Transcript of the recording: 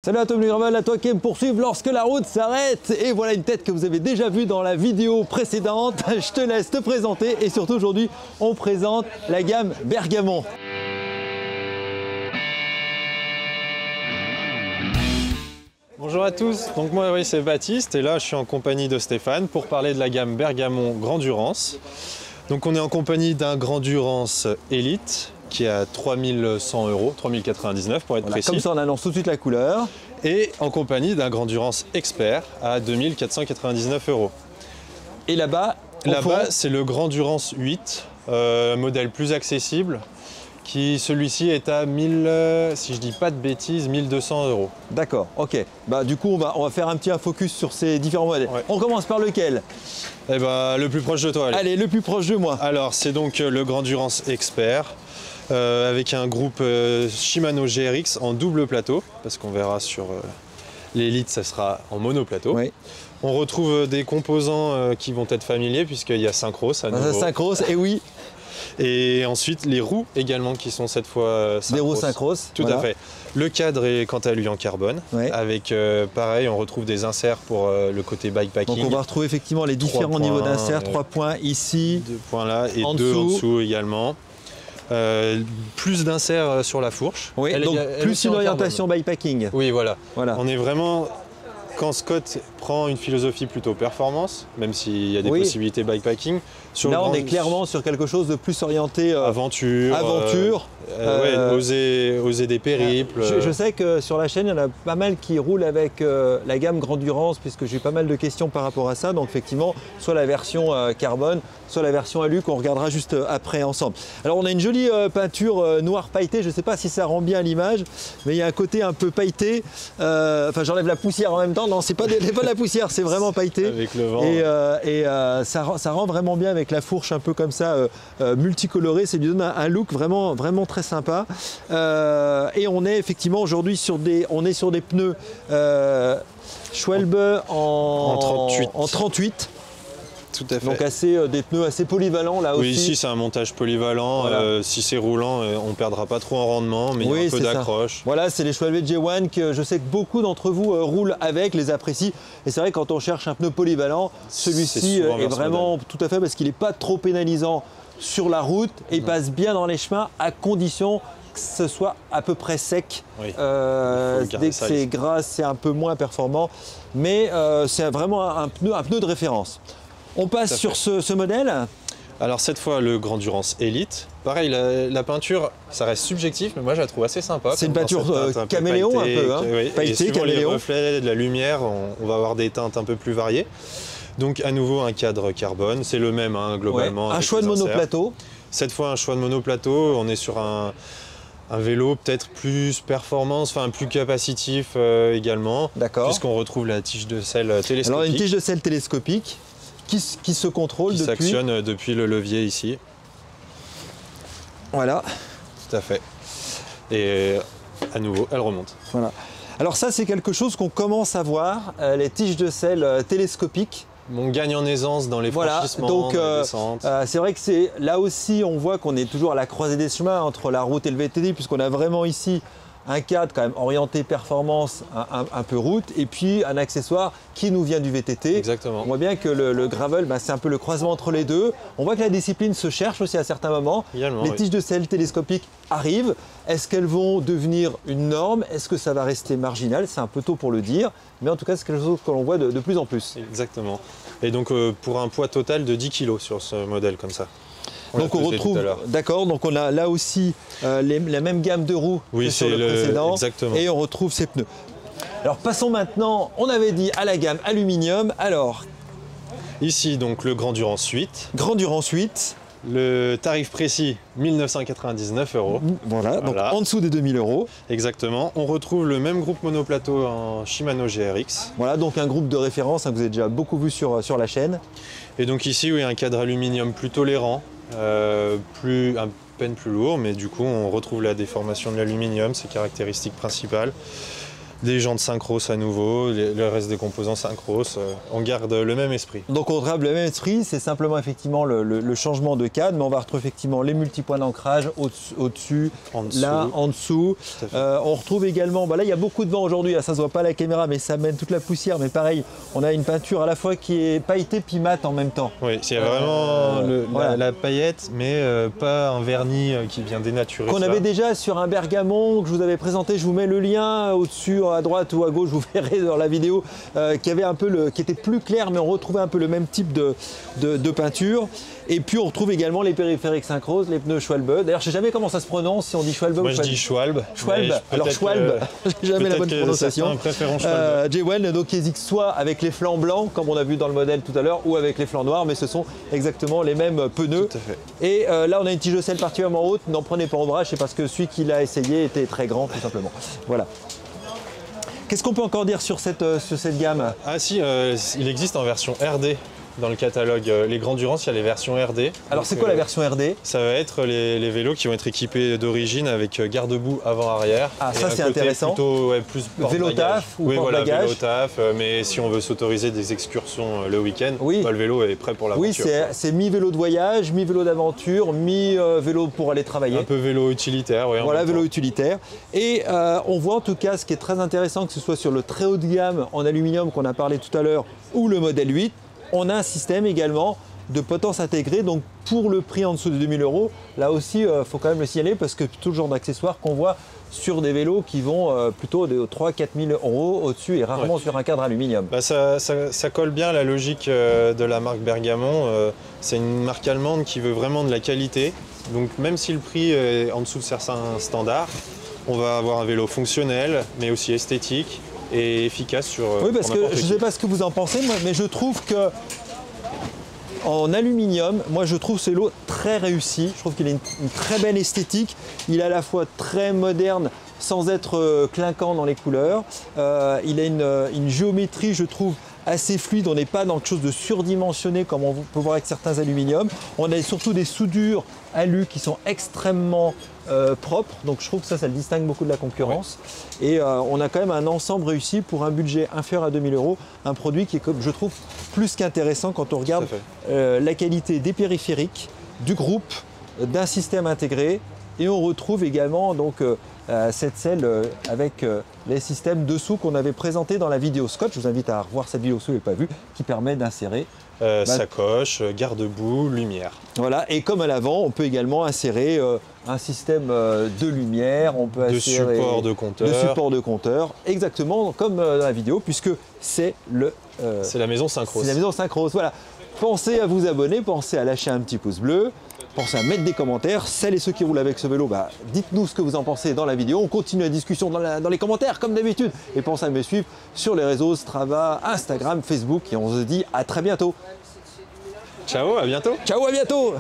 Salut à Tom Gravel, à toi qui aime poursuivre lorsque la route s'arrête. Et voilà une tête que vous avez déjà vue dans la vidéo précédente. Je te laisse te présenter et surtout aujourd'hui, on présente la gamme Bergamon. Bonjour à tous, donc moi oui, c'est Baptiste et là je suis en compagnie de Stéphane pour parler de la gamme Bergamon Grandurance. Donc on est en compagnie d'un Grandurance Elite qui est à 3100 €, 3099 pour être précis. Comme ça on annonce tout de suite la couleur. Et en compagnie d'un Grandurance Expert à 2499 €. Et là-bas, c'est le Grandurance 8, modèle plus accessible. Celui-ci est à 1000, si je dis pas de bêtises, 1200 €. D'accord, ok. Bah, du coup, on va faire un petit focus sur ces différents modèles. Ouais. On commence par lequel? Eh ben, le plus proche de toi. Allez, le plus proche de moi. Alors, c'est donc le Grandurance Expert avec un groupe Shimano GRX en double plateau, parce qu'on verra sur l'Elite, ça sera en monoplateau. Oui. On retrouve des composants qui vont être familiers, puisqu'il y a Synchros à nouveau. Synchros, et oui. Et ensuite les roues également qui sont cette fois Synchros. Des roues Synchros. Tout à fait. Le cadre est quant à lui en carbone. Ouais. Avec pareil, on retrouve des inserts pour le côté bikepacking. Donc on va retrouver effectivement les différents niveaux d'inserts. 3 points ici. 2 points là et 2 en dessous également. Plus d'inserts sur la fourche. Oui, donc plus une orientation bikepacking. Oui, voilà. On est vraiment... Quand Scott prend une philosophie plutôt performance, même s'il y a des possibilités bikepacking, là on est clairement sur quelque chose de plus orienté aventure, oser des périples. Je sais que sur la chaîne il y en a pas mal qui roulent avec la gamme Grandurance, puisque j'ai eu pas mal de questions par rapport à ça. Donc effectivement, soit la version carbone, soit la version alu qu'on regardera juste après ensemble. Alors on a une jolie peinture noire pailletée, je ne sais pas si ça rend bien l'image, mais il y a un côté un peu pailleté. Enfin j'enlève la poussière en même temps, non c'est pas de la poussière, c'est vraiment pailleté. Avec le vent. Et ça rend vraiment bien avec la fourche un peu comme ça, multicolorée, ça lui donne un look vraiment très sympa. Et on est effectivement aujourd'hui sur des pneus Schwalbe en 38. Tout à fait. Donc des pneus assez polyvalents là aussi. Oui, ici c'est un montage polyvalent. Voilà. Si c'est roulant, on ne perdra pas trop en rendement, mais il y a un peu d'accroche. Voilà, c'est les Schwalbe J1 que je sais que beaucoup d'entre vous roulent avec, les apprécient. Et c'est vrai quand on cherche un pneu polyvalent, celui-ci est vraiment tout à fait, parce qu'il n'est pas trop pénalisant sur la route et il passe bien dans les chemins à condition que ce soit à peu près sec. Oui. Dès que c'est gras, c'est un peu moins performant. Mais c'est vraiment un pneu de référence. On passe sur ce modèle. Alors cette fois le Grandurance Elite. Pareil, la peinture, ça reste subjectif, mais moi je la trouve assez sympa. C'est une peinture caméléon un peu, hein, pailleté, et caméléon. Les reflets de la lumière, on va avoir des teintes un peu plus variées. Donc à nouveau un cadre carbone, c'est le même hein, globalement. Ouais. Un choix de monoplateau. Cette fois un choix de monoplateau, on est sur un vélo peut-être plus performance, enfin plus capacitif également. D'accord. Puisqu'on retrouve la tige de selle télescopique. Alors une tige de selle télescopique. Qui se contrôle qui s'actionne depuis le levier ici. Voilà. Tout à fait. Et à nouveau, elle remonte. Voilà. Alors ça, c'est quelque chose qu'on commence à voir, les tiges de selle télescopiques. On gagne en aisance dans les franchissements, donc, dans les descentes. C'est vrai que là aussi, on voit qu'on est toujours à la croisée des chemins entre la route et le VTT, puisqu'on a vraiment ici un cadre quand même orienté performance, un peu route, et puis un accessoire qui nous vient du VTT. Exactement. On voit bien que le gravel, c'est un peu le croisement entre les deux. On voit que la discipline se cherche aussi à certains moments. Également, les tiges de selle télescopiques arrivent. Est-ce qu'elles vont devenir une norme? Est-ce que ça va rester marginal? C'est un peu tôt pour le dire, mais en tout cas c'est quelque chose que l'on voit de plus en plus. Exactement. Et donc pour un poids total de 10 kg sur ce modèle comme ça. Donc on retrouve, d'accord, donc on a là aussi la même gamme de roues que sur le précédent, exactement. Et on retrouve ces pneus. Alors passons maintenant, on avait dit à la gamme aluminium. Alors ici donc le Grandurance 8. Grandurance 8. Le tarif précis 1999 €. Voilà, donc en dessous des 2000 €. Exactement. On retrouve le même groupe monoplateau en Shimano GRX. Voilà, donc un groupe de référence que vous avez déjà beaucoup vu sur la chaîne. Et donc ici, oui, un cadre aluminium plus tolérant, à peine plus lourd, mais du coup, on retrouve la déformation de l'aluminium, ses caractéristiques principales. Des jantes synchros à nouveau, le reste des composants synchros, on garde le même esprit. Donc on garde le même esprit, c'est simplement effectivement le changement de cadre, mais on va retrouver effectivement les multipoints d'ancrage au-dessus, là, en dessous. On retrouve également, là il y a beaucoup de vent aujourd'hui, ça se voit pas à la caméra, mais ça mène toute la poussière, mais pareil, on a une peinture à la fois qui est pailletée puis mate en même temps. Oui, c'est vraiment la paillette, mais pas un vernis qui vient dénaturer. Qu'on avait déjà sur un bergamon que je vous avais présenté, je vous mets le lien au-dessus, à droite ou à gauche, vous verrez dans la vidéo, qui avait un peu qui était plus clair, mais on retrouvait un peu le même type de peinture. Et puis on retrouve également les périphériques synchros, les pneus Schwalbe. D'ailleurs, je sais jamais comment ça se prononce, si on dit Schwalbe ou Moi je dis Schwalbe. Schwalbe. Alors Schwalbe, j'ai jamais la bonne prononciation. J1 donc hésite soit avec les flancs blancs, comme on a vu dans le modèle tout à l'heure, ou avec les flancs noirs, mais ce sont exactement les mêmes pneus. Tout à fait. Et là, on a une tige de selle particulièrement haute. N'en prenez pas ombrage, c'est parce que celui qui l'a essayé était très grand, tout simplement. Voilà. Qu'est-ce qu'on peut encore dire sur cette gamme? Ah si, il existe en version RD dans le catalogue. Les Grand Durance, il y a les versions RD. Alors c'est quoi la version RD? Ça va être les vélos qui vont être équipés d'origine avec garde-boue avant-arrière. Ah ça c'est intéressant. Plutôt plus vélo taf ou porte-bagages. Vélo taf, mais si on veut s'autoriser des excursions le week-end, le vélo est prêt pour l'aventure. Oui, c'est mi-vélo de voyage, mi-vélo d'aventure, mi-vélo pour aller travailler. Un peu vélo utilitaire, oui. Voilà, vélo utilitaire. Et on voit en tout cas ce qui est très intéressant, que ce soit sur le très haut de gamme en aluminium qu'on a parlé tout à l'heure ou le modèle 8, on a un système également de potence intégrée, donc pour le prix en dessous de 2000 €, là aussi il faut quand même le signaler parce que tout le genre d'accessoires qu'on voit sur des vélos qui vont plutôt de 3-4 000 € au-dessus et rarement sur un cadre aluminium. Ça colle bien à la logique de la marque Bergamon. C'est une marque allemande qui veut vraiment de la qualité, donc même si le prix est en dessous de certains standards, on va avoir un vélo fonctionnel mais aussi esthétique et efficace sur. Oui, parce que je ne sais pas ce que vous en pensez, mais je trouve que en aluminium, moi je trouve ce vélo très réussi. Je trouve qu'il a une très belle esthétique. Il est à la fois très moderne sans être clinquant dans les couleurs. Il a une géométrie, je trouve, assez fluide. On n'est pas dans quelque chose de surdimensionné comme on peut voir avec certains aluminiums. On a surtout des soudures alu qui sont extrêmement propres. Donc je trouve que ça le distingue beaucoup de la concurrence. Ouais. Et on a quand même un ensemble réussi pour un budget inférieur à 2000 €. Un produit qui est, comme je trouve, plus qu'intéressant quand on regarde la qualité des périphériques, du groupe, d'un système intégré. Et on retrouve également donc cette selle avec les systèmes dessous qu'on avait présenté dans la vidéo Scotch. Je vous invite à revoir cette vidéo si vous ne l'avez pas vue, qui permet d'insérer sacoche, garde-boue, lumière. Voilà, et comme à l'avant, on peut également insérer un système de lumière, on peut insérer support de compteur. De support de compteur, exactement comme dans la vidéo, puisque c'est c'est la maison Synchros. C'est la maison Synchros, voilà. Pensez à vous abonner, pensez à lâcher un petit pouce bleu. Pensez à mettre des commentaires. Celles et ceux qui roulent avec ce vélo, dites-nous ce que vous en pensez dans la vidéo. On continue la discussion dans les commentaires comme d'habitude. Et pensez à me suivre sur les réseaux Strava, Instagram, Facebook. Et on se dit à très bientôt. Ciao, à bientôt. Ciao, à bientôt.